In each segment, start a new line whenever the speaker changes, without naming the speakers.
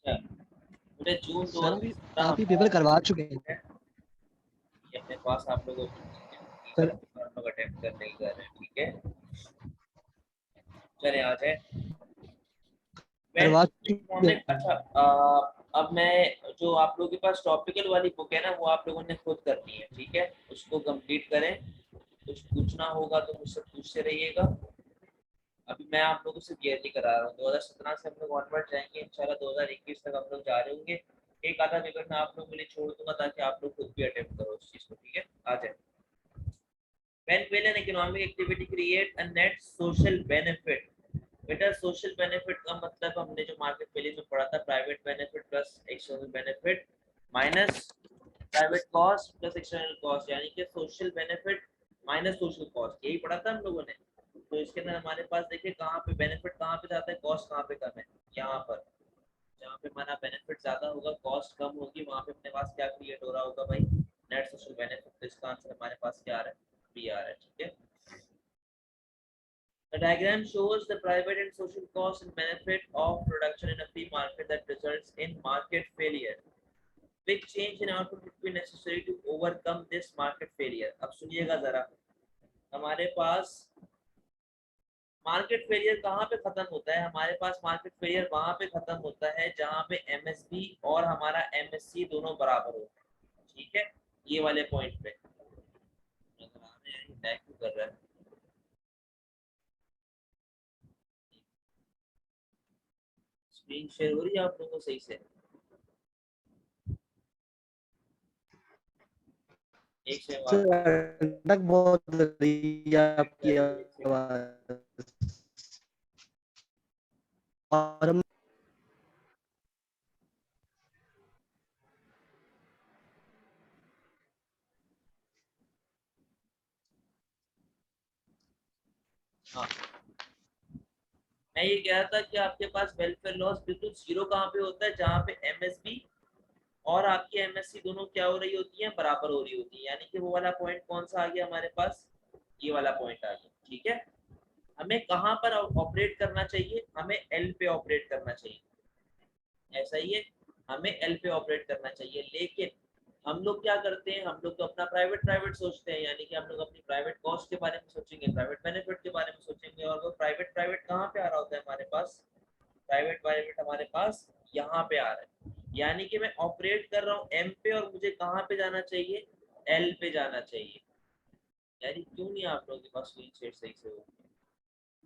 मुझे जून
सर हम
2017
काफी पेपर करवा चुके हैं
है ये अपने पास आप लोगों
सर।
आप लोग अटेम्प्ट करने ही कर रहे हैं, ठीक है। चले आ जाए
करवा चुके हैं।
अच्छा अब मैं जो आप लोगों के पास टॉपिकल वाली बुक है ना वो आप लोगों ने खुद करनी है, ठीक है। उसको कंप्लीट करें, कुछ पूछना होगा तो मुझसे पूछते रहिएगा। अभी मैं आप लोगों से क्लियरली करा रहा हूँ, 2017 से हम लोग ऑनवर्ड जाएंगे इंशाल्लाह, 2021 तक हम लोग जा रहे होंगे। एक आधा पेपर मैं आप लोगों के लिए छोड़ दूंगा ताकि आप लोग खुद भी अटेम्प्ट करो उस चीज को, ठीक है। आ जाए। When will an economic activity create a net social benefit? बेटा सोशल बेनिफिट का मतलब हमने जो मार्केट वैल्यू में पढ़ा था, private benefit plus external benefit minus private cost plus external cost, यानी कि social benefit minus social cost, यही पढ़ा था हम लोगों ने। तो इसके अंदर हमारे पास देखिए कहाँ पे बेनिफिट कहाँ पे जाता है, कॉस्ट कहाँ पे कम है। यहाँ पर जहाँ पे हमारा बेनिफिट ज्यादा होगा कॉस्ट कम होगी, वहाँ पे अपने पास क्या क्रिएट हो रहा होगा भाई, नेट सोशल बेनिफिट। तो इसका आंसर हमारे पास क्या आ रहा है, बी आ रहा है, ठीक है। The diagram shows the private and social costs and benefit of production in a free market that results in market failure. Which change in output would be necessary to overcome this market failure? अब सुनिएगा जरा, हमारे पास market failure कहाँ पे खत्म होता है, हमारे पास मार्केट फेलियर वहां पे खत्म होता है जहां पे एमएसपी और हमारा एमएससी दोनों बराबर होते हैं, ठीक है। ये वाले पॉइंट पे कर रहा है। स्क्रीन शेयर हो रही है आप लोगों को सही से? एक से
सर अटक बहुत रही है आपकी आवाज। और हम
हाँ, मैं ये कह रहा था कि आपके पास वेलफेयर लॉस बिल्कुल जीरो कहाँ पे होता है, जहाँ पे एमएसबी और आपकी एमएससी दोनों क्या हो रही होती है, बराबर हो रही होती है। यानी कि वो वाला पॉइंट कौन सा आ गया हमारे पास, ये वाला पॉइंट आ गया, ठीक है। हमें कहाँ पर ऑपरेट करना चाहिए, हमें एल पे ऑपरेट करना चाहिए, ऐसा ही है, हमें एल पे ऑपरेट करना चाहिए। लेकिन हम लोग क्या करते हैं, हम लोग तो अपना प्राइवेट प्राइवेट सोचते हैं, यानी कि हम लोग अपनी प्राइवेट कॉस्ट के बारे में सोचेंगे, प्राइवेट बेनिफिट के बारे में सोचेंगे। और वो प्राइवेट प्राइवेट कहाँ पे आ रहा होता है हमारे पास, प्राइवेट प्राइवेट हमारे पास यहाँ पे आ रहा है। यानी कि मैं ऑपरेट कर रहा हूँ एम पे और मुझे कहाँ पे जाना चाहिए, एल पे जाना चाहिए। यानी क्यों नहीं आप लोगों के पास स्क्रीन शेयर सही से हो,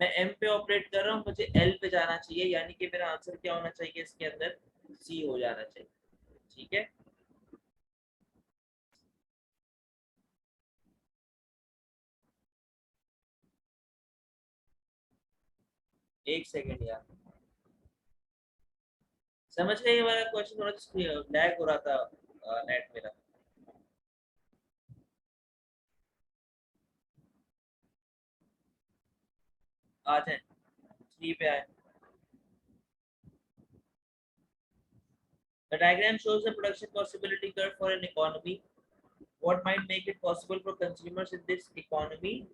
मैं एम पे ऑपरेट कर रहा हूँ, मुझे एल पे जाना चाहिए, यानी कि मेरा आंसर क्या होना चाहिए इसके अंदर, सी हो जाना चाहिए, ठीक है। एक सेकेंड यार, समझ गए ये वाला क्वेश्चन, थोड़ा लैग हो रहा था नेट मेरा। आ जाए, थ्री पे आए। The diagram shows the production possibility curve for an economy. What might make it possible for consumers in this economy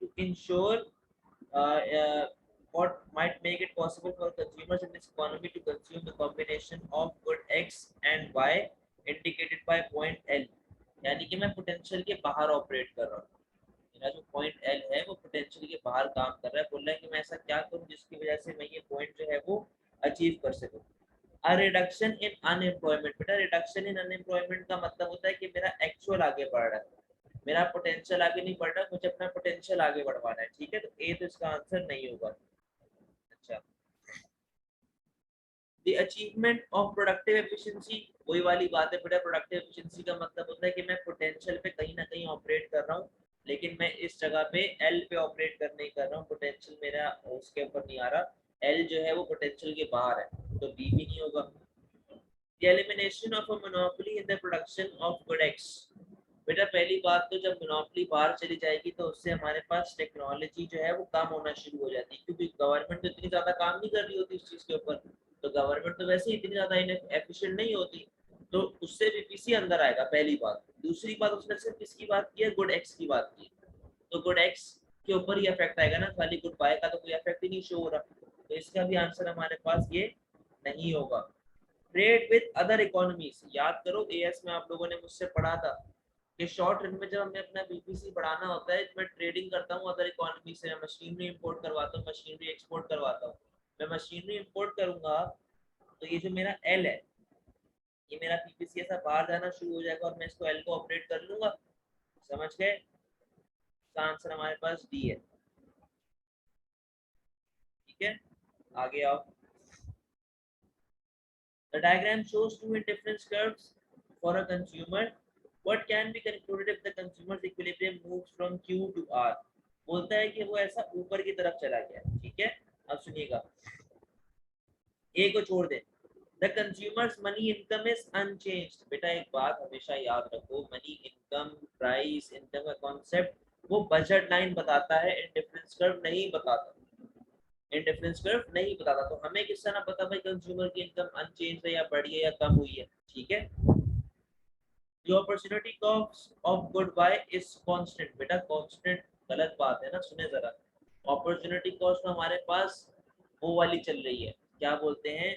to ensure uh, uh, what might make it possible for consumers in this economy to consume the combination of good X and Y indicated by point L। यानी कि मैं potential के बाहर operate कर रहा हूँ, मेरा जो पॉइंट एल है वो पोटेंशियल के बाहर काम कर रहा है। बोल रहा है कि मैं ऐसा क्या करूँ जिसकी वजह से मैं ये पॉइंट जो है वो अचीव कर सकूँ। अ रिडक्शन इन अनएम्प्लॉयमेंट, बेटा रिडक्शन इन अनएम्प्लॉयमेंट का मतलब होता है कि मेरा एक्चुअल आगे बढ़ रहा है, मेरा पोटेंशियल आगे नहीं बढ़ रहा, मुझे अपना पोटेंशियल आगे बढ़वाना है, ठीक है। तो ए तो इसका आंसर नहीं होगा। अच्छा, the achievement of productive efficiency, वही वाली बात है बेटा, प्रोडक्टिव एफिशिएंसी का मतलब होता है कि मैं पोटेंशियल पे कहीं ना कहीं ऑपरेट कर रहा हूँ, लेकिन मैं इस जगह पे एल पे ऑपरेट कर नहीं कर रहा हूँ, पोटेंशियल मेरा उसके ऊपर नहीं आ रहा, एल जो है वो पोटेंशियल के बाहर है, तो बी भी नहीं होगा। The elimination of a monopoly in the production of good X, बेटा पहली बात तो जब मोनोपोली बाहर चली जाएगी तो उससे हमारे पास टेक्नोलॉजी जो है वो कम होना शुरू हो जाती है, क्योंकि गवर्नमेंट तो इतनी ज्यादा काम नहीं कर रही होती इस चीज के ऊपर, तो गवर्नमेंट तो वैसे ही इतनी ज्यादा एफिशिएंट नहीं होती, तो उससे बीपीसी अंदर आएगा, पहली बात। दूसरी बात, उसने सिर्फ किसकी बात की है, गुड एक्स की बात की, तो गुड एक्स के ऊपर ही इफेक्ट आएगा ना, खाली गुड बाय का तो कोई इफेक्ट ही नहीं शो हो रहा, तो इसका भी आंसर हमारे पास ये नहीं होगा। Trade with other economies. याद करो एएस में आप लोगों ने मुझसे पढ़ा था कि शॉर्ट रन में जब हमें अपना बीपीसी बढ़ाना होता है, मैं ट्रेडिंग करता हूँ अदर इकोनॉमी से, मैं मशीनरी इंपोर्ट करवाता हूँ, मशीनरी एक्सपोर्ट करवाता हूँ। मैं मशीनरी इंपोर्ट करूंगा तो ये जो मेरा एल है, ये मेरा पीपीसी ऐसा बाहर जाना शुरू हो जाएगा और मैं इसको एल को ऑपरेट कर लूंगा। समझ गए? इसका आंसर हमारे पास डी है। ठीक है, आगे आओ। The diagram shows two indifference curves for a consumer. What can be concluded if the consumer's equilibrium moves from Q to R? बोलता है कि वो ऐसा ऊपर की तरफ चला गया। ठीक है, अब सुनिएगा, ए को छोड़ दे। The consumer's money income is unchanged. बेटा एक बात हमेशा याद रखो, मनी इनकम, प्राइस इनकम का कॉन्सेप्ट वो बजट लाइन बताता है, इंडिफरेंस कर्व नहीं बताता। इंडिफरेंस कर्व नहीं बताता, तो हमें किस तरह पता भाई कंज्यूमर की इनकम अनचेंज है या बढ़ी है या कम हुई है? ठीक है, The opportunity cost of good buy is constant. बेटा constant गलत बात है ना, सुने जरा। अपॉर्चुनिटी कॉस्ट हमारे पास वो वाली चल रही है, क्या बोलते हैं,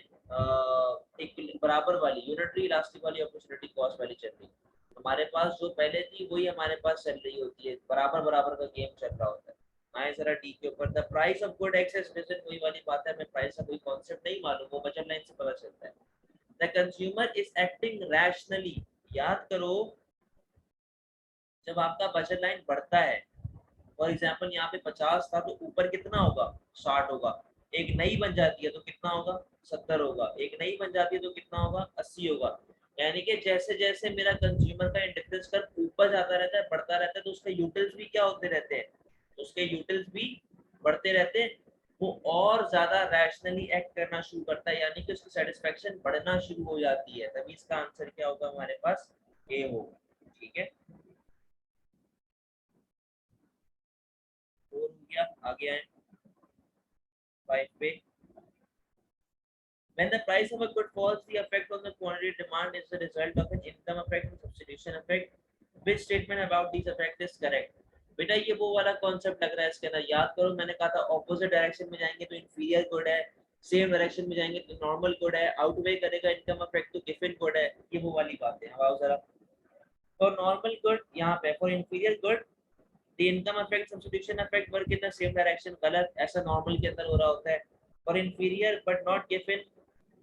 एक बराबर वाली यूनिटरी इलास्टिक वाली अपॉर्चुनिटी कॉस्ट वाली चल रही है। हमारे पास जो पहले थी वही हमारे पास चल रही होती है, बराबर बराबर का गेम चल रहा होता है। आए जरा डी के ऊपर, the price of good excess visit, वही वाली बात है, हमें प्राइस का कोई कॉन्सेप्ट नहीं मालूम, वो बजट लाइन से पता चलता है। The consumer is acting rationally. याद करो, जब आपका बजट लाइन बढ़ता है, फॉर एग्जांपल यहाँ पे 50 था तो ऊपर कितना होगा? 60 होगा। एक नई बन जाती है तो कितना होगा? 70 होगा। एक नई बन जाती है तो कितना होगा? 80 होगा। यानी कि जैसे जैसे मेरा कंज्यूमर का इंडिफरेंस कर्व ऊपर जाता रहता है, बढ़ता रहता है, तो उसके यूटिल्स भी क्या होते रहते हैं? उसके यूटिल्स भी बढ़ते रहते हैं। वो और ज्यादा रैशनली एक्ट करना शुरू करता है, यानी कि उसकी सेटिस्फेक्शन बढ़ना शुरू हो जाती है। तभी इसका आंसर क्या होगा हमारे पास? ए होगा। ठीक है, और हो गया, आगे आए 5 पे। When the price of a good falls, the effect on the quantity demand is the result of an income effect and substitution effect. Which statement about these effect is correct? बेटा ये वो वाला कॉन्सेप्ट लग रहा है इसके अंदर। याद करो मैंने कहा था ऑपोजिट डायरेक्शन में जाएंगे तो इंफीरियर गुड है, सेम डायरेक्शन में जाएंगे तो नॉर्मल गुड है, आउटवे करेगा इनकम इफेक्ट तो गिवन गुड है। ये वो वाली बातें हैं। आओ जरा, फॉर नॉर्मल गुड यहाँ पे, for inferior good the income effect substitution effect work in the same direction, गलत, ऐसा नॉर्मल के अंदर हो रहा होता है। For inferior but not given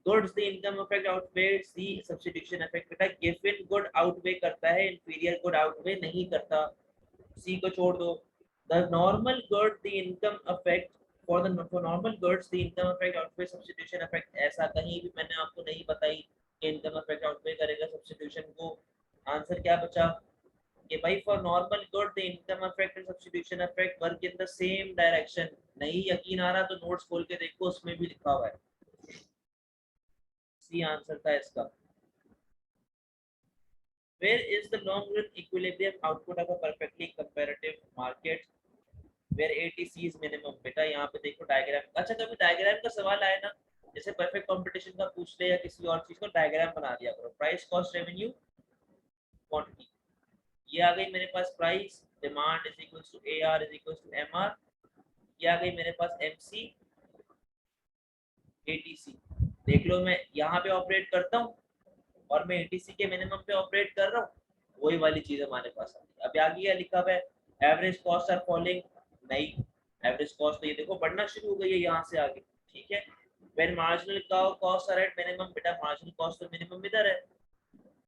goods the income effect outweighs the substitution effect. बेटा गिवन गुड आउटवे करता है, इंफीरियर गुड आउटवे नहीं करता। सी को छोड़ दो। The normal good the income effect, for normal goods the income effect outweighs substitution effect, ऐसा कहीं भी मैंने आपको नहीं बताई कि इनकम इफेक्ट आउटवे करेगा सब्स्टिट्यूशन को। आंसर क्या बचा कि भाई for normal good the income effect and substitution effect work in the same direction. नहीं यकीन आ रहा तो नोट्स खोल के देखो, उसमें भी लिखा हुआ है। सी आंसर था इसका। Where is the long run equilibrium output of a perfectly comparative market where ATC is minimum? बेटा यहाँ पे देखो डायग्राम। अच्छा कभी डायग्राम का सवाल आया ना, जैसे परफेक्ट कंपटीशन का पूछ ले या किसी और चीज को, डायग्राम बना दिया करो। प्राइस कॉस्ट रेवेन्यू क्वांटिटी, ये आ गई मेरे पास price, demand is equals to AR is equals to MR, ये आ गई मेरे पास MC ATC। देख लो मैं यहाँ पे ऑपरेट करता हूँ और मैं ATC के मिनिमम पे ऑपरेट कर रहा हूँ, वही वाली चीज हमारे पास आ गई। अब आगे क्या लिखा हुआ है? Average cost are following. नहीं, एवरेज कॉस्ट तो ये देखो बढ़ना शुरू हो गई है यहाँ से आगे। ठीक है, when marginal cost are at minimum, बेटा मार्जिनल कॉस्ट तो मिनिमम इधर है।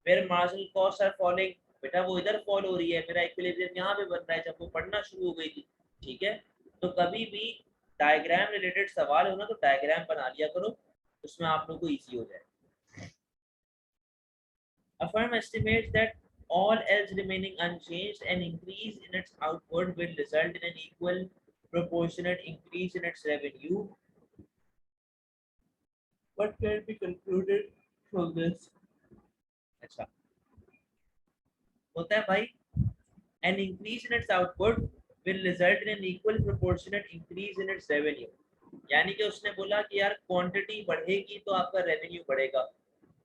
When marginal cost are following, बेटा वो इधर फॉल हो रही है, मेरा इक्विलिब्रियम यहाँ पे बन रहा है जब वो बढ़ना शुरू हो गई थी। ठीक है, तो कभी भी डायग्राम रिलेटेड सवाल हो ना तो डायग्राम बना लिया करो, उसमें आप लोग को इजी हो जाए। A firm estimates that all else remaining unchanged, an increase in its output will result in an equal proportionate increase in its revenue. What can be concluded from this? अच्छा, होता है भाई, an increase in its output will result in an equal proportionate increase in its revenue. यानी कि उसने बोला कि यार क्वांटिटी बढ़ेगी तो आपका रेवेन्यू बढ़ेगा,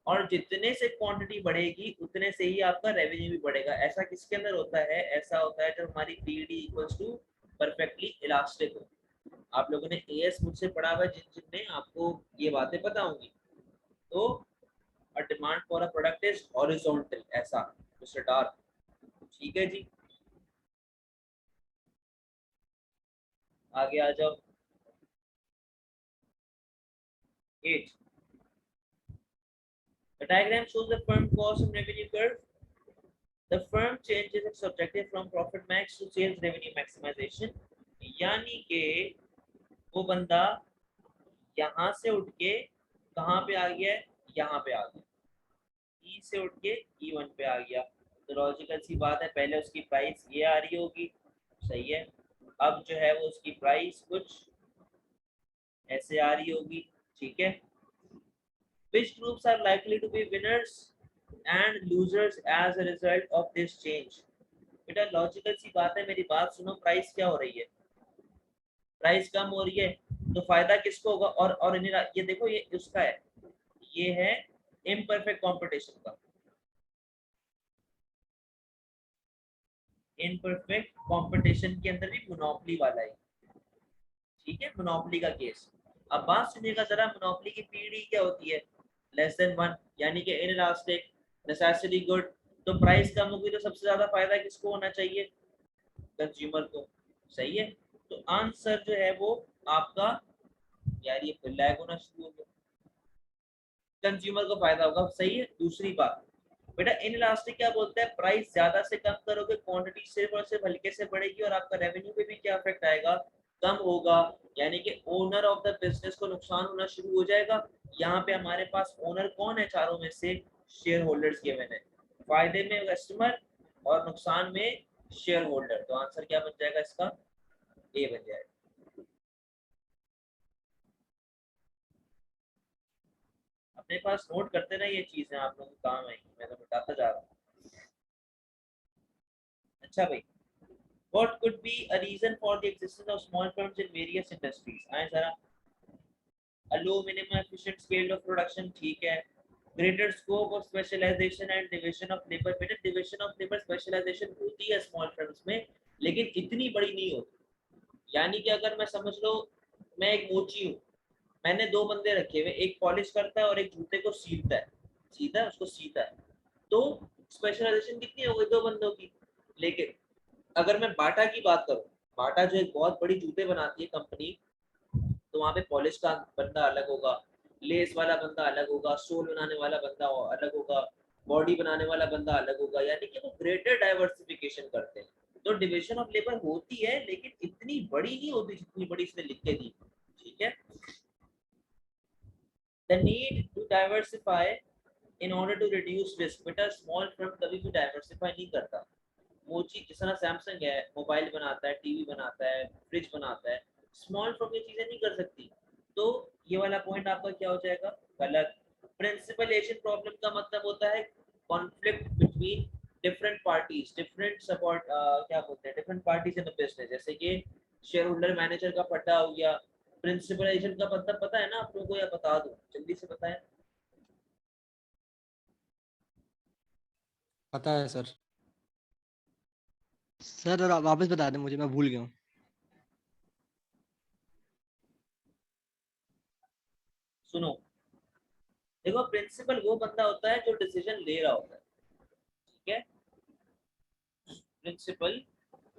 और जितने से क्वांटिटी बढ़ेगी उतने से ही आपका रेवेन्यू भी बढ़ेगा। ऐसा किसके अंदर होता है? ऐसा होता है जब हमारी PD equals to perfectly elastic हो। आप लोगों ने एएस मुझसे पढ़ा हुआ, जिन जिनने आपको ये बातें पता होंगी। तो a demand for a product is horizontal, ऐसा मिस्टर डार्क। ठीक है जी, आगे आ जाओ। 8, the diagram shows the firm cost and revenue curve. The firm changes its objective from profit max to sales revenue maximization, यानी कि वो बंदा यहाँ से उठ के कहाँ पे आ गया है, यहाँ पे आ गया, ई से उठ के E1 पे आ गया। तो लॉजिकल सी बात है, पहले उसकी प्राइस ये आ रही होगी, सही है। अब जो है वो उसकी प्राइस कुछ ऐसे आ रही होगी, ठीक है। Which groups are likely to be winners and losers as a result of this change? बेटा लॉजिकल सी बात है, मेरी बात सुनो, प्राइस क्या हो रही है, प्राइस कम हो रही है, तो फायदा किसको होगा? और ये देखो, ये उसका है, ये है इम्परफेक्ट कंपटीशन का। इम्परफेक्ट कंपटीशन के अंदर भी मोनोपोली वाला है, ठीक है, मोनोपोली का केस। अब बात सुनिएगा जरा, मोनोपोली की पीढ़ी क्या होती है? लेस देन 1, यानी कि इनइलास्टिक, नेसेसरी गुड। तो प्राइस कम होगी तो सबसे ज्यादा फायदा किसको होना चाहिए? कंज्यूमर को, सही है। तो आंसर जो है वो आपका, यार ये फिर लैग होना शुरू हो गया, कंज्यूमर को फायदा होगा, सही है। दूसरी बात बेटा, इनइलास्टिक क्या बोलता है? प्राइस ज्यादा से कम करोगे, क्वांटिटी सिर्फ और सिर्फ हल्के से बढ़ेगी और आपका रेवेन्यू पे भी क्या इफेक्ट आएगा? कम होगा, यानी कि ओनर ऑफ द बिजनेस को नुकसान होना शुरू हो जाएगा। यहाँ पे हमारे पास ओनर कौन है? चारों में से शेयर होल्डर्स गिवन है, फायदे में कस्टमर और नुकसान में शेयर होल्डर। तो आंसर क्या बन जाएगा इसका? ए बन जाएगा। अपने पास नोट करते ना, ये चीजें आप लोगों को काम आएंगी, मैं तो बताता जा रहा हूँ। अच्छा भाई, what could be a reason for the existence of small firms in various industries? आए जरा। a low minimum efficient scale of production, ठीक है। greater scope of specialization and division of labor, बेटा division of labor specialization होती है small firms में, लेकिन इतनी बड़ी नहीं होती। यानी कि अगर मैं समझ लो, मैं एक मोची हूँ, मैंने दो बंदे रखे हुए, एक पॉलिश करता है और एक जूते को सीलता है, सीधा है उसको सीता है, तो स्पेशलाइजेशन कितनी हो गई? दो बंदों की। लेकिन अगर मैं बाटा की बात करूं, बाटा जो एक बहुत बड़ी जूते बनाती है कंपनी, तो वहां पे पॉलिश का बंदा अलग होगा, लेस वाला बंदा अलग होगा, सोल बनाने वाला बंदा अलग होगा, बॉडी बनाने वाला बंदा अलग होगा, यानी कि वो ग्रेटर डाइवर्सिफिकेशन करते हैं। तो डिविजन ऑफ लेबर होती है, लेकिन इतनी बड़ी नहीं होती जितनी बड़ी इसने लिख के दी, ठीक है। The need to diversify in order to reduce risk, बेटा स्मॉल फर्म कभी भी डाइवर्सिफाई नहीं करता। मोची जिस तरह सैमसंग है, मोबाइल बनाता है, टीवी बनाता है, फ्रिज बनाता है, स्मॉल फर्म ये चीजें नहीं कर सकती। तो ये वाला पॉइंट आपका क्या हो जाएगा? गलत। प्रिंसिपल एशियन प्रॉब्लम का मतलब होता है conflict between different parties, different support, क्या बोलते हैं, different parties in the business, जैसे कि शेयर होल्डर मैनेजर का पट्टा हो गया। प्रिंसिपल एशियन का मतलब पता है ना आप लोगों को, या बता दूं? जल्दी से बताएं।
पता है सर।
सर और वापस बता दें मुझे, मैं भूल गया हूँ।
सुनो, देखो प्रिंसिपल वो बंदा होता है जो डिसीजन ले रहा होता है, ठीक है। प्रिंसिपल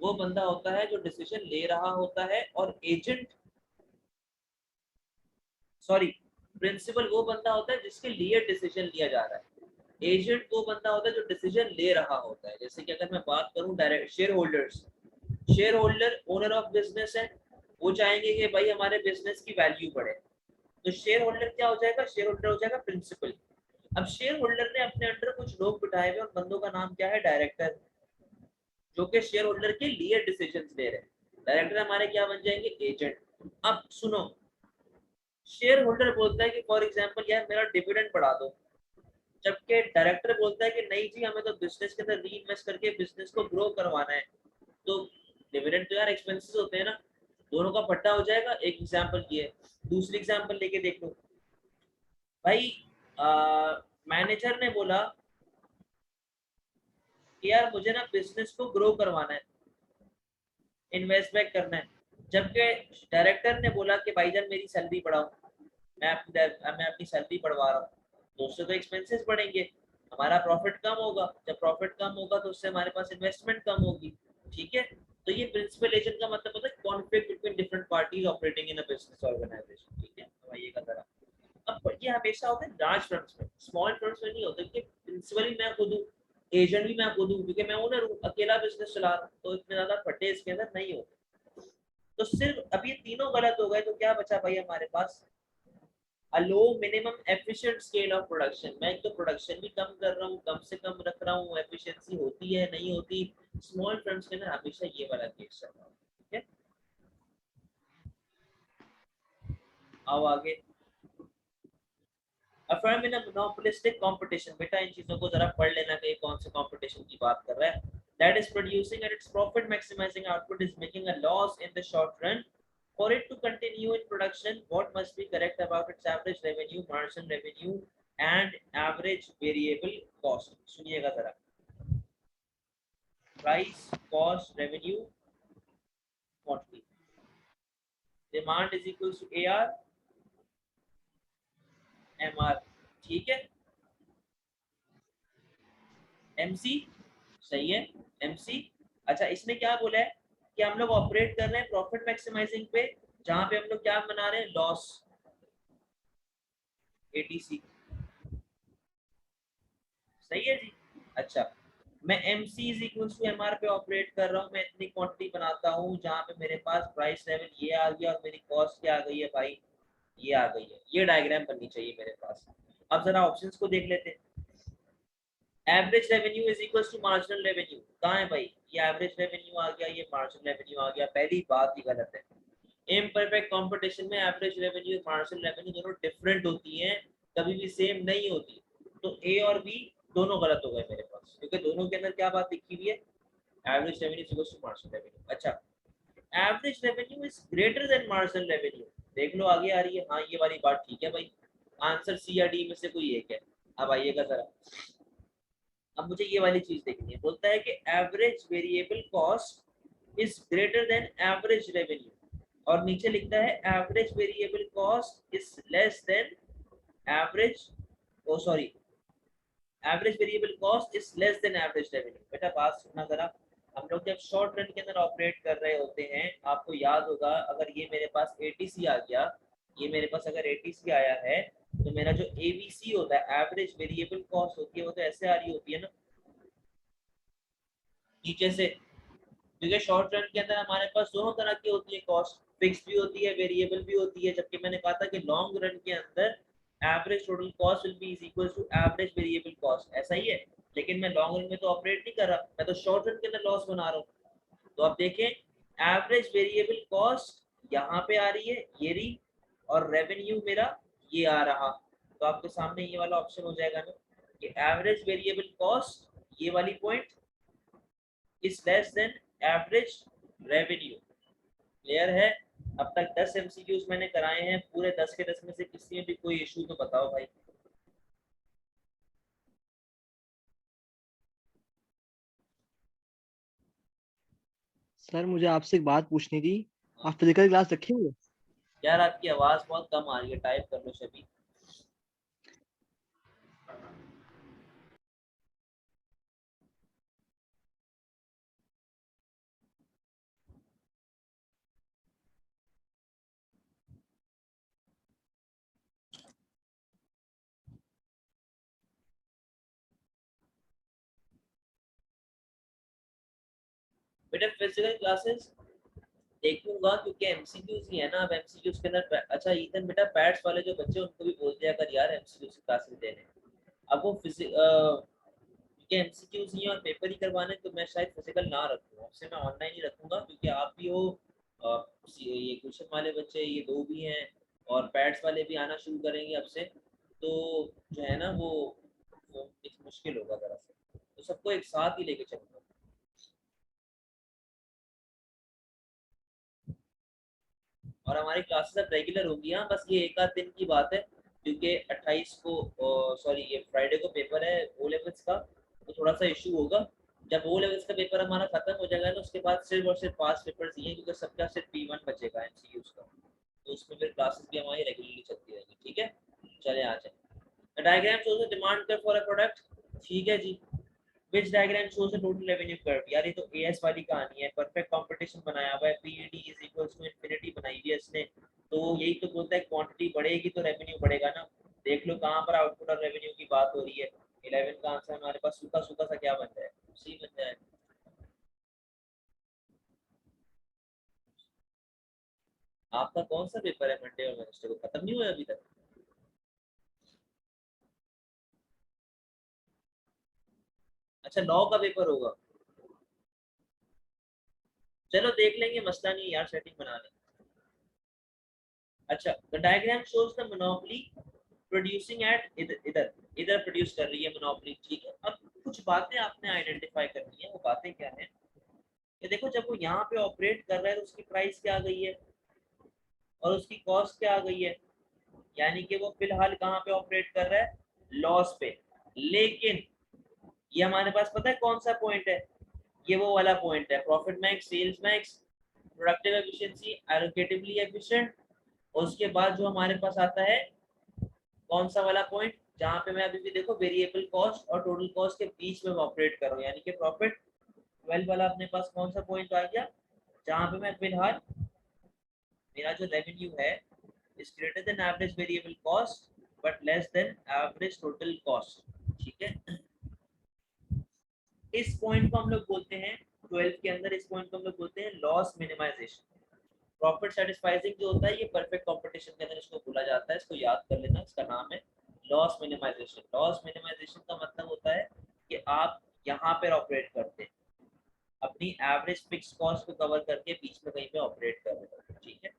वो बंदा होता है जो डिसीजन ले रहा होता है, और एजेंट, सॉरी, प्रिंसिपल वो बंदा होता है जिसके लिए डिसीजन लिया जा रहा है। एजेंट वो बंदा होता है जो डिसीजन ले रहा होता है। जैसे कि अगर मैं बात करूं direct share holders, share holder owner of business है, वो चाहेंगे कि भाई हमारे बिजनेस की वैल्यू बढ़े, तो शेयर होल्डर क्या हो जाएगा? शेयर होल्डर हो जाएगा प्रिंसिपल। अब शेयर होल्डर ने अपने अंडर कुछ लोग बिठाए हुए, और बंदों का नाम क्या है? डायरेक्टर, जो कि शेयर होल्डर के लिए डिसीजंस ले रहे हैं। डायरेक्टर हमारे क्या बन जाएंगे? एजेंट। अब सुनो, शेयर होल्डर बोलता है कि फॉर एग्जांपल यार मेरा डिविडेंड बढ़ा दो, जबकि डायरेक्टर बोलता है कि नहीं जी, हमें तो बिजनेस के अंदर री इन्वेस्ट करके बिजनेस को ग्रो करवाना है। तो डिविडेंड तो यार एक्सपेंसेस होते हैं ना, दोनों का पट्टा हो जाएगा। एक एग्जांपल ये। दूसरी एग्जांपल लेके देख लो भाई, मैनेजर ने बोला कि यार मुझे ना बिजनेस को ग्रो करवाना है, इन्वेस्ट बैक करना है, जबकि डायरेक्टर ने बोला कि भाईजान मेरी सैलरी बढ़ाओ, मैं अपनी सैलरी बढ़वा रहा हूँ। तो उससे तो एक्सपेंसेस बढ़ेंगे, हमारा प्रॉफिट कम होगा, जब प्रॉफिट कम होगा तो उससे हमारे पास इन्वेस्टमेंट कम होगी। ठीक है, तो ये प्रिंसिपल एजेंट का मतलब होता है conflict between different parties operating in a business organisation. ठीक है, तो आइएगा जरा, अब ये हमेशा होता है लार्ज फर्म्स में, स्मॉल फर्म्स में नहीं होता, क्योंकि प्रिंसिपली मैं खुद हूँ, एजेंट भी मैं खुद हूँ, क्योंकि मैं ओनर हूँ, अकेला बिजनेस चला रहा हूँ, तो इतने ज्यादा फटे इसके अंदर नहीं होते। तो सिर्फ अब ये तीनों गलत हो गए तो क्या बचा भाई हमारे पास, a low minimum efficient scale of production। मैं एक तो प्रोडक्शन भी कम कर रहा हूँ, कम से कम रख रहा हूँ, एफिशिएंसी होती है नहीं होती, स्मॉल फर्म्स के अंदर हमेशा ये वाला केस चल रहा है। ठीक है, आओ आगे, a firm in a monopolistic competition, बेटा इन चीजों को जरा पढ़ लेना कि कौन से कंपटीशन की बात कर रहा है, that is producing at its profit maximizing output is making a loss in the short run, for it to continue in production what must be correct about its average revenue, margin revenue and average variable cost। सुनिएगा जरा, price cost revenue quantity, demand is equals to AR MR। ठीक है, MC सही है, MC। अच्छा, इसने क्या बोला है कि हम लोग ऑपरेट कर रहे हैं प्रॉफिट मैक्सिमाइजिंग पे, जहां पे हम लोग क्या बना रहे हैं, लॉस, ATC। सही है जी। अच्छा, मैं MC is equal to MR पे ऑपरेट कर रहा हूँ, मैं इतनी क्वांटिटी बनाता हूँ जहां पे मेरे पास प्राइस लेवल ये आ गया और मेरी कॉस्ट क्या आ गई है भाई, ये आ गई है। ये डायग्राम बननी चाहिए मेरे पास। अब जरा ऑप्शंस को देख लेते हैं। Average revenue is equal to marginal revenue, कहाँ है भाई, ये एवरेज रेवेन्यू आ गया, ये मार्जिनल रेवेन्यू आ गया, पहली बात ही गलत है। इम्परफेक्ट कंपटीशन में एवरेज रेवेन्यू मार्जिनल रेवेन्यू दोनों डिफरेंट होती हैं, कभी भी सेम नहीं होती। तो ए और बी दोनों गलत हो गए मेरे पास, क्योंकि दोनों के अंदर क्या बात लिखी हुई है, average revenue is equal to marginal revenue. अच्छा, average revenue is greater than marginal revenue, देख लो आगे आ रही है, हाँ ये वाली बात ठीक है भाई, आंसर सी या डी में से कोई एक है। अब आइएगा जरा, अब मुझे ये वाली चीज देखनी है, बोलता है कि average variable cost is greater than average revenue, और नीचे लिखता है average variable cost is less than average, oh sorry, average variable cost is less than average revenue. बेटा बात सुनना जरा, हम लोग जब शॉर्ट रन के अंदर ऑपरेट कर रहे होते हैं, आपको याद होगा अगर ये मेरे पास ATC आ गया, ये मेरे पास अगर ATC आया है, तो मेरा जो ABC होता है, एवरेज वेरिएबल कॉस्ट होती है, वो तो ऐसे आ रही होती है ना, नीचे से, क्योंकि शॉर्ट रन के अंदर हमारे पास दोनों तरह की होती है कॉस्ट, फिक्स भी होती है, वेरिएबल भी होती है, जबकि मैंने कहा था कि लॉन्ग रन के अंदर average total cost will be is equal to average variable cost, ऐसा ही है। लेकिन मैं लॉन्ग रन में तो ऑपरेट नहीं कर रहा, मैं तो शॉर्ट रन के अंदर लॉस बना रहा हूँ। तो आप देखें, एवरेज वेरिएबल कॉस्ट यहाँ पे आ रही है, ये रही, और रेवेन्यू मेरा ये आ रहा, तो आपके सामने ये वाला ऑप्शन हो जाएगा ना कि एवरेज वेरिएबल कॉस्ट, ये वाली point, is less than average revenue। Clear है? अब तक 10 एमसीक्यूज मैंने कराए हैं, पूरे 10 के 10 में से किसी में भी कोई इशू तो बताओ भाई।
सर मुझे आपसे एक बात पूछनी थी,
हाँ।
आप फिजिकल क्लास रखेंगे?
यार आपकी आवाज बहुत कम आ रही है, टाइप कर लो सभी। बेटा फिजिकल क्लासेस देखूंगा, क्योंकि एमसीक्यूज ही है ना, अब एमसीक्यूज के अंदर अच्छा ईथन बेटा पैट्स वाले जो बच्चे उनको भी बोल दिया कर यार एमसीक्यूज की क्लासेस देने। अब वो क्योंकि एमसीक्यूज ही हैं और पेपर ही करवाने, तो मैं शायद फिजिकल ना रखूँ, आपसे मैं ऑनलाइन ही रखूंगा, क्योंकि आप भी हो, ये क्वेश्चन वाले बच्चे ये दो भी हैं, और पैड्स वाले भी आना शुरू करेंगे अब से, तो जो है ना वो एक मुश्किल होगा जरा सा, तो सबको एक साथ ही लेके चलूंगा। और हमारी क्लासेस अब रेगुलर होगी, हाँ बस ये एक आध दिन की बात है, क्योंकि 28 को, सॉरी ये फ्राइडे को पेपर है ओ लेवल्स का, तो थोड़ा सा इशू होगा। जब ओ लेवल्स का पेपर हमारा खत्म हो जाएगा ना, उसके बाद सिर्फ और सिर्फ पास पेपर ही हैं, क्योंकि सबका सिर्फ P1 बचेगा एमसीक्यूज का, तो उसमें फिर क्लासेस भी हमारी रेगुलरली चलती रहेगी। ठीक है, चले आ जाए। Diagram shows the demand curve for a product, ठीक है जी। Which diagram shows the total revenue curve? यार ये तो AS वाली कहानी है, परफेक्ट कंपटीशन बनाया हुआ है, PED is equals to infinity बनाई हुई है इसने, तो यही तो बोलता है क्वांटिटी बढ़ेगी तो रेवेन्यू बढ़ेगा ना। देख लो कहाँ पर आउटपुट और रेवेन्यू की बात हो रही है। 11 का आंसर हमारे पास सूखा सूखा सा क्या बन जाए, सी बन जाए। आपका कौन सा पेपर है मंडे और वेडनेसडे को, खत्म नहीं हुआ अभी तक? अच्छा लॉ का पेपर होगा, चलो देख लेंगे, मसला नहीं यार, सेटिंग बना लेंगे। अच्छा, the diagram shows the monopoly producing at इधर इधर इधर प्रोड्यूस कर रही है मोनोपोली, ठीक है। अब कुछ बातें आपने आइडेंटिफाई करनी है, वो बातें क्या है कि देखो जब वो यहाँ पे ऑपरेट कर रहा है तो उसकी प्राइस क्या आ गई है और उसकी कॉस्ट क्या आ गई है, यानी कि वो फिलहाल कहाँ पे ऑपरेट कर रहा है, लॉस पे। लेकिन ये हमारे पास पता है कौन सा पॉइंट है, ये वो वाला पॉइंट है, profit max, sales max, productive efficiency, allocatively efficient. उसके बाद जो हमारे पास आता है कौन सा वाला पॉइंट, जहां पे मैं अभी भी देखो वेरिएबल कॉस्ट और टोटल कॉस्ट के बीच में ऑपरेट कर रहा हूँ, यानी कि प्रॉफिट 12 वाला अपने पास कौन सा पॉइंट आ गया, जहां पे मैं फिलहाल मेरा जो रेवेन्यू है is greater than average variable cost but less than average total cost, ठीक है। इस पॉइंट को हम लोग बोलते हैं 12 के अंदर, इस पॉइंट को हम लोग बोलते हैं लॉस मिनिमाइजेशन। प्रॉफिट सेटिस्फाइजिंग जो होता है ये परफेक्ट कंपटीशन के अंदर इसको बोला जाता है, इसको याद कर लेना, इसका नाम है लॉस मिनिमाइजेशन। लॉस मिनिमाइजेशन का मतलब होता है कि आप यहाँ पर ऑपरेट करते हैं, अपनी एवरेज फिक्स कॉस्ट को कवर करके बीच में कहीं पे ऑपरेट कर रहे हो, ठीक है।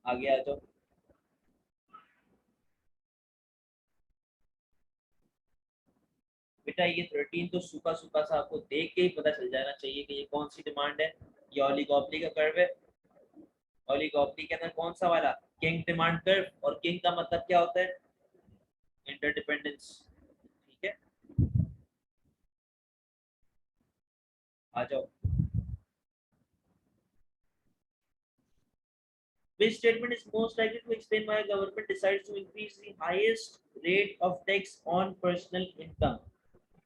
आगे आ जाओ। बेटा ये 13 तो सूखा सूखा सा आपको देख के ही पता चल जाना चाहिए कि ये कौन सी डिमांड है, ये ओलिगोपोली का कर्व है। ओलिगोपोली के अंदर कौन सा वाला, किंग डिमांड कर्व, और किंग का मतलब क्या होता है, इंटरडिपेंडेंस, ठीक है। आ जाओ। Which statement is most likely to explain why a government decides to increase the highest rate of tax on personal income?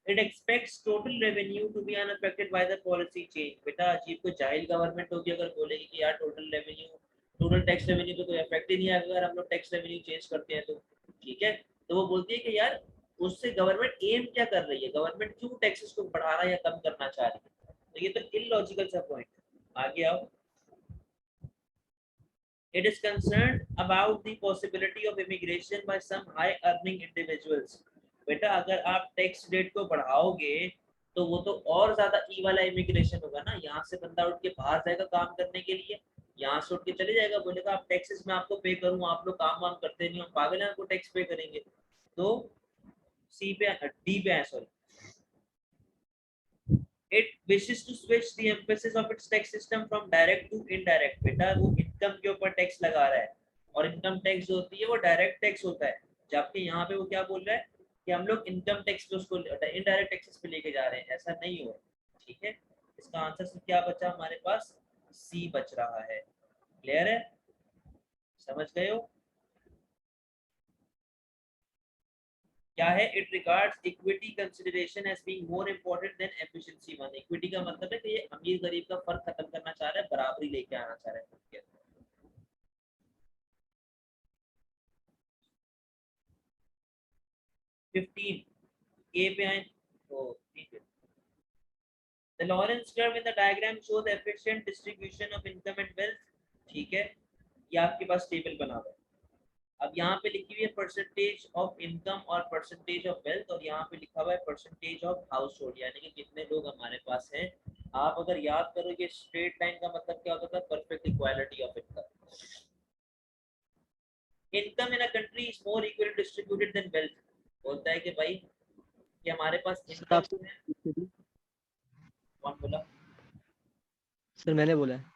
It expects total revenue to be unaffected by the policy change. बेटा अजीब को जाहिल government होगी अगर बोलेगी कि यार total revenue, total tax revenue तो कोई इफेक्ट ही नहीं आएगा अगर हम लोग टैक्स रेवेन्यू चेंज करते हैं तो, ठीक है। तो वो बोलती है कि यार उससे गवर्नमेंट एम क्या कर रही है, गवर्नमेंट क्यों टैक्सेस को बढ़ा रहा है या कम करना चाह रही है, तो ये तो इलॉजिकल सा पॉइंट है। आगे आओ। It is concerned about the possibility of immigration by some high earning individuals. बेटा अगर आप टैक्स रेट को बढ़ाओगे तो वो तो और ज्यादा ई वाला इमिग्रेशन होगा ना, यहाँ से बंदा उठ के बाहर जाएगा काम करने के लिए, यहाँ से उठ के चले जाएगा, बोलेगा आप टैक्सेस में आपको पे करूँ, आप लोग काम वाम करते नहीं, हम पागल हैं आपको टैक्स पे करेंगे। तो सी पे डी पे है, sorry. It wishes to switch the emphasis of its tax system from direct to indirect। बेटा वो इनकम के ऊपर टैक्स लगा रहा है और इनकम टैक्स जो होती है वो डायरेक्ट टैक्स होता है, जबकि यहाँ पे वो क्या बोल रहा है कि हम लोग इनकम टैक्स पे उसको इनडायरेक्ट टैक्सेस पे लेके जा रहे हैं, ऐसा नहीं हो, ठीक है। इसका आंसर क्या बचा हमारे पास, सी बच रहा है। क्लियर है, समझ गए हो क्या है। It regards equity consideration as being more important than efficiency one. Equity का मतलब है कि ये अमीर गरीब का फर्क खत्म करना चाह रहा है, बराबरी लेके आना चाह रहा है। 15 ए पे आए तो ठीक है। The Lorentz curve in the diagram shows the efficient distribution of income and wealth, ठीक है। ये आपके पास टेबल बना हुआ है। अब यहाँ पे लिखी हुई है परसेंटेज ऑफ इनकम और परसेंटेज ऑफ वेल्थ, और यहाँ पे लिखा हुआ है परसेंटेज ऑफ हाउस होल्ड, यानी कि कितने लोग हमारे पास हैं। आप अगर याद करोगे स्ट्रेट लाइन का मतलब क्या होता था, perfect equality of income. Income in a country is more equally distributed than wealth, बोलता है कि भाई कि हमारे पास
सर
इनकम
आपसे
है। कौन बोला?
सर मैंने बोला है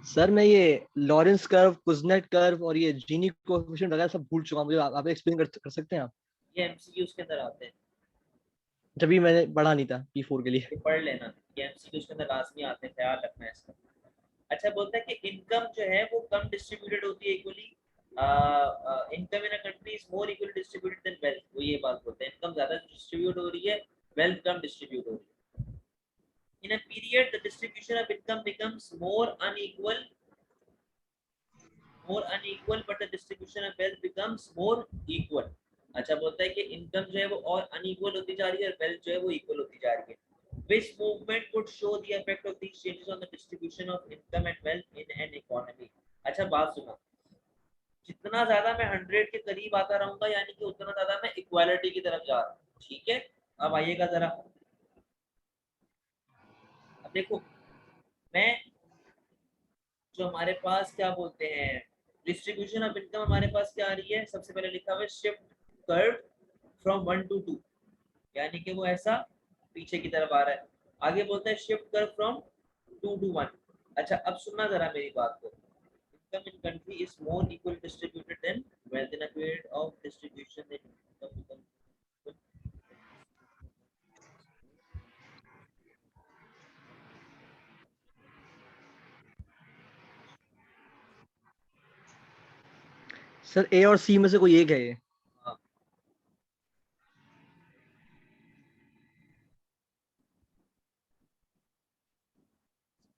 सर, मैं ये लॉरेंस कर्व, कुजनेट कर्व और ये जीनी कोएफिशिएंट वगैरह सब भूल चुका हूं, मुझे आप एक्सप्लेन कर सकते हैं आप?
ये एमसीक्यूज के अंदर आते हैं,
जब भी मैंने पढ़ा नहीं था P4 के लिए।
ये पढ़ लेना, ये एमसीक्यूज के अंदर लाजमी आते हैं, ख्याल रखना है इसका। अच्छा बोलता है कि इनकम जो है वो कम डिस्ट्रीब्यूटेड होती है equally, income in a country is more equally distributed than wealth, वो ये बात बोलते हैं इनकम ज्यादा डिस्ट्रीब्यूट हो रही है, वेल्थ कम डिस्ट्रीब्यूट हो रही है। In a period the distribution of income becomes more unequal but the distribution of wealth becomes more equal। अच्छा बोलता है कि इनकम जो है वो और अनइक्वल होती जा रही है और वेल्थ जो है वो इक्वल होती जा रही है। Which movement would show the effect of these changes on the distribution of income and wealth in an economy। अच्छा बात सुना, जितना ज्यादा मैं 100 के करीब आता रहूंगा यानी कि उतना ज्यादा मैं इक्वालिटी की तरफ जा रहा हूँ, ठीक है। अब आइएगा जरा, अब देखो मैं जो हमारे पास क्या बोलते हैं डिस्ट्रीब्यूशन ऑफ इनकम हमारे पास क्या आ रही है, सबसे पहले लिखा हुआ है शिफ्ट कर्व फ्रॉम 1 to 2, यानी कि वो ऐसा पीछे की तरफ आ रहा है। आगे बोलता है शिफ्ट कर्व फ्रॉम 2 to 1। अच्छा अब सुनना जरा मेरी बात को, income in country is more equal distributed than wealth in a period of distribution in income becomes
sir A और सी में से कोई एक है ये?
हाँ,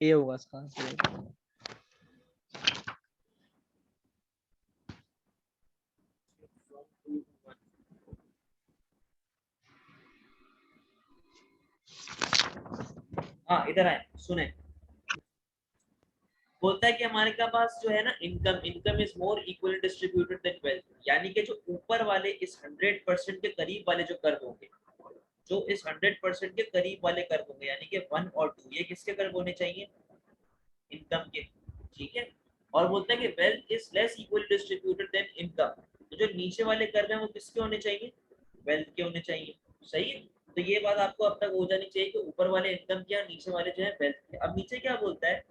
ए होगा इसका आंसर।
from 2 to 1। हाँ इधर आए सुने, बोलता है कि हमारे का पास जो है ना income is more equally distributed than wealth, यानी कि जो ऊपर वाले इस 100% के करीब वाले जो कर्व होंगे, जो इस 100% के करीब वाले कर्व होंगे यानी कि 1 और 2, ये किसके कर्व होने चाहिए, इनकम के, ठीक है। और बोलता है कि wealth is less equally distributed than income, तो जो नीचे वाले कर्व हैं वो किसके होने चाहिए, वेल्थ के होने चाहिए, सही है। तो ये बात आपको अब तक हो जानी चाहिए कि ऊपर वाले इनकम के और नीचे वाले जो है वेल्थ के। अब नीचे क्या बोलता है,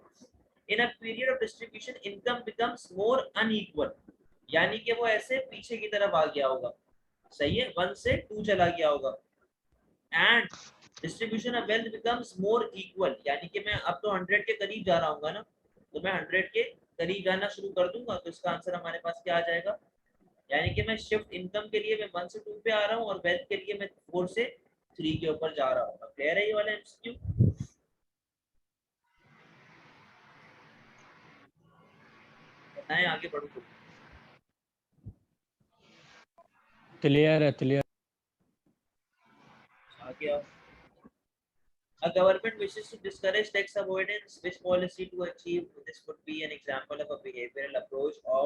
in a period of distribution income becomes more unequal, यानी कि वो ऐसे पीछे की तरफ आ गया होगा, सही है, 1 से 2 चला गया होगा। And distribution of wealth becomes more equal, यानी कि मैं अब तो 100 के करीब जा रहा हूँ ना, तो मैं 100 के करीब जाना शुरू कर दूंगा, तो इसका आंसर हमारे पास क्या आ जाएगा, यानी कि मैं शिफ्ट इनकम के लिए मैं 1 से 2 पे आ रहा हूँ और वेल्थ के लिए मैं 4 से 3 के ऊपर जा रहा हूँ। क्लियर है ये वाला एमसीक्यू? बताएं आगे बढ़ो तो।
क्लियर है, क्लियर।
आगे आओ। A government wishes to discourage tax avoidance. Which policy to achieve this would be an example of a behavioral approach of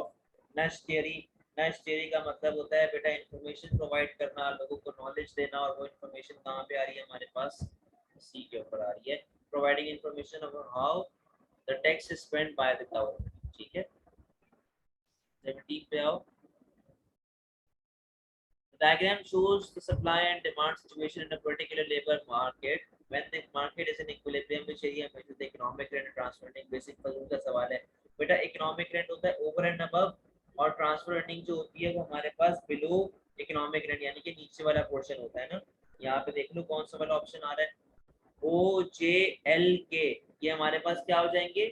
नश theory। नश theory का मतलब होता है बेटा इंफॉर्मेशन प्रोवाइड करना, लोगों को नॉलेज देना, और वो इंफॉर्मेशन कहाँ पे आ रही है हमारे पास, सी के ऊपर आ रही है। Providing information about how the tax is spend by the government, ठीक है। 17 पे आओ। The diagram shows the supply and demand situation in a particular labor market. When the market is in equilibrium, which area measures the economic rent and transfer earning? Basic फजूल का सवाल है बेटा। Economic rent होता है over and above, और transfer earning जो होती है वो हमारे पास बिलो इकोनॉमिक रेंट, यानी कि नीचे वाला पोर्शन होता है ना। यहाँ पे देख लो कौन सा वाला ऑप्शन आ रहा है, ओ जे एल के, ये हमारे पास क्या हो जाएंगे,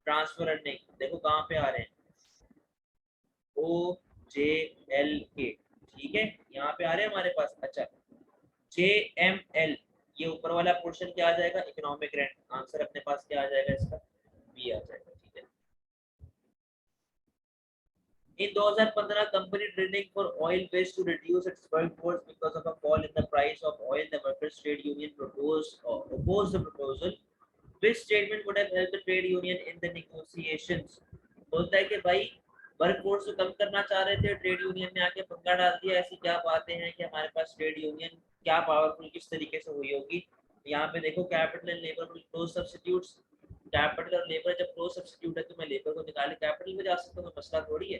ट्रांसफर अर्निंग। देखो कहाँ पे आ रहे हैं, ओ जे एल के, ठीक है, यहाँ पे आ रहे हैं हमारे पास। अच्छा जे एम एल, ये ऊपर वाला पोर्शन क्या आ जाएगा, इकोनॉमिक रेंट। आंसर अपने पास क्या आ जाएगा इसका, बी आ जाएगा, ठीक है। In 2015, company drilling for oil waste to reduce its workforce because of a fall in the price of oil. The workers' trade union opposed the proposal. Which statement would have helped the trade union in the negotiations? बोलता है कि भाई work force को कम करना चाह रहे थे, trade union ने आके पंगा डाल दिया। ऐसी क्या बातें हैं कि हमारे पास ट्रेड यूनियन क्या पावरफुल किस तरीके से हुई होगी। यहाँ पे देखो capital and labour will close substitutes, capital और लेबर जब क्लोज सब्स्टिट्यूट है तो मैं लेबर को निकाले कैपिटल में जा सकता हूँ, मसला थोड़ी है।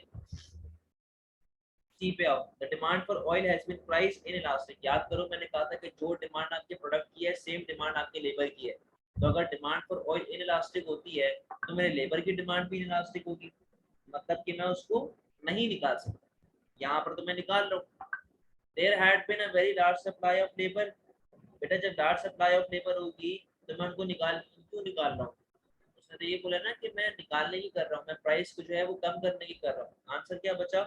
सी पे आओ। The demand for oil has been price inelastic. याद करो मैंने कहा था कि जो डिमांड आपके प्रोडक्ट की है सेम डिमांड आपके लेबर की है, तो अगर demand for oil in elastic होती है तो मेरे लेबर की डिमांड भी इन इलास्टिक होगी, मतलब कि मैं उसको नहीं निकाल सकता। यहाँ पर तो मैं निकाल रहा हूँ। There had been a very large supply of labour. बेटा जब लार्ज सप्लाई ऑफ लेबर होगी तो मैं उनको क्यों निकाल रहा हूँ, उसने मैंने तो ये बोला ना कि मैं निकालने की कर रहा हूँ, मैं प्राइस को जो है वो कम करने की कर रहा हूँ। आंसर क्या बचा?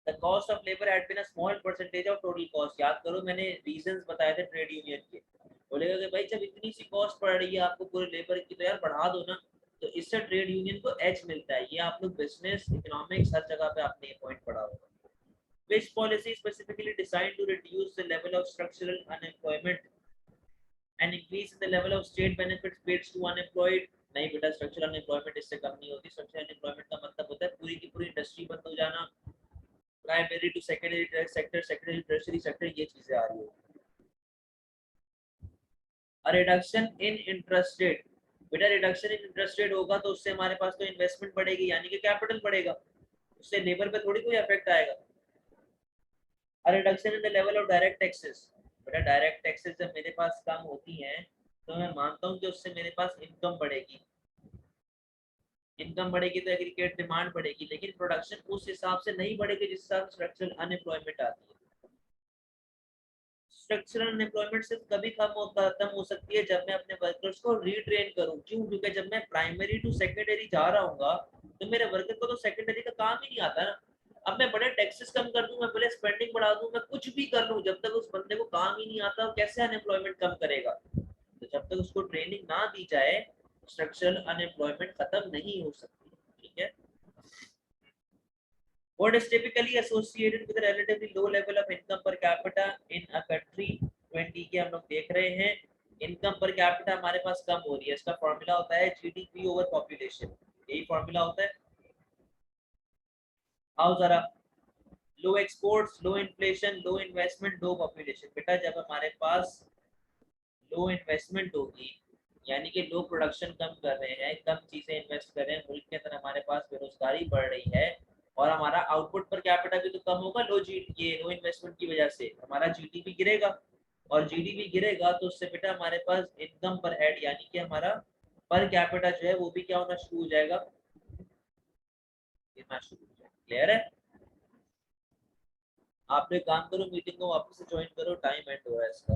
The cost of labour had been a small percentage of total cost. याद करो मैंने रीजंस बताए थे ट्रेड यूनियन के। बोलेगा कि भाई जब इतनी सी कॉस्ट पड़ रही है आपको पूरे लेबर की, तो यार बढ़ा दो ना। तो इससे ट्रेड यूनियन को एज मिलता है। ये आप लोग बिजनेस इकोनॉमिक्स हर जगह पे आपने ये पॉइंट पढ़ा होगा। Which policy is specifically designed to reduce the level of structural unemployment and increase the level of state benefits paid to unemployed? नहीं बेटा, स्ट्रक्चरल अनएम्प्लॉयमेंट इससे कम नहीं होती। स्ट्रक्चरल अनएम्प्लॉयमेंट का मतलब होता है पूरी की पूरी इंडस्ट्री बंद हो जाना, primary to secondary sector, secondary tertiary sector, ये चीजें आ रही है। रिडक्शन इन इंटरेस्ट रेट, बेटा रिडक्शन इन इंटरेस्ट रेट होगा तो उससे हमारे पास तो इन्वेस्टमेंट बढ़ेगी, यानी कि कैपिटल बढ़ेगा, उससे लेबर पे थोड़ी कोई इफेक्ट आएगा। Reduction in the level of direct taxes, बेटा डायरेक्ट टैक्सेस जब मेरे पास कम होती हैं तो मैं मानता हूँ कि उससे मेरे पास इनकम बढ़ेगी। इनकम बढ़ेगी तो एग्रीगेट डिमांड बढ़ेगी, लेकिन प्रोडक्शन उस हिसाब से नहीं बढ़ेगी जिस हिसाब से स्ट्रक्चरल अनएम्प्लॉयमेंट आती है। स्ट्रक्चरल अनएम्प्लॉयमेंट सिर्फ कभी खत्म हो सकती है जब मैं अपने वर्कर्स को रीट्रेन करूं। क्यों? क्योंकि जब मैं प्राइमरी टू सेकेंडरी जा रहा हूँगा तो मेरे वर्कर को तो सेकेंडरी का काम ही नहीं आता ना। अब मैं बड़े टैक्सेस कम कर दूं, मैं बड़े स्पेंडिंग बढ़ा दूं, मैं कुछ भी कर लूं, जब तक उस बंदे को काम ही नहीं आता कैसे अनएम्प्लॉयमेंट कम करेगा? तो जब तक उसको ट्रेनिंग ना दी जाए स्ट्रक्चरल अनएम्प्लॉयमेंट खत्म नहीं हो सकती। ठीक है। What is typically associated with a relatively low level of income per capita in a country? 20 के हम लोग देख रहे हैं, इनकम पर कैपिटा हमारे पास कम हो रही है। इसका फॉर्मूला होता है जीडीपी ओवर पॉपुलेशन, यही फॉर्मूला होता है। आओ जरा, लो एक्सपोर्ट्स, लो इन्फ्लेशन, लो इन्वेस्टमेंट, लो पॉपुलेशन। बेटा जब हमारे पास लो इन्वेस्टमेंट होगी, यानी कि लो प्रोडक्शन कम कर रहे हैं, कम चीजें इन्वेस्ट कर रहे हैं, मुल्क के अंदर हमारे पास बेरोजगारी बढ़ रही है और हमारा आउटपुट पर कैपिटा भी तो कम होगा। ये लो इन्वेस्टमेंट की वजह से हमारा जीडीपी गिरेगा, और जीडीपी गिरेगा तो उससे बेटा हमारे पास इनकम पर हेड यानी कि हमारा पर कैपिटा जो है वो भी क्या होना शुरू हो जाएगा, गिरना शुरू हो जाएगा। क्लियर है? आप लोग काम करो, मीटिंग को वापस से ज्वाइन करो, टाइम एंड हो रहा है इसका।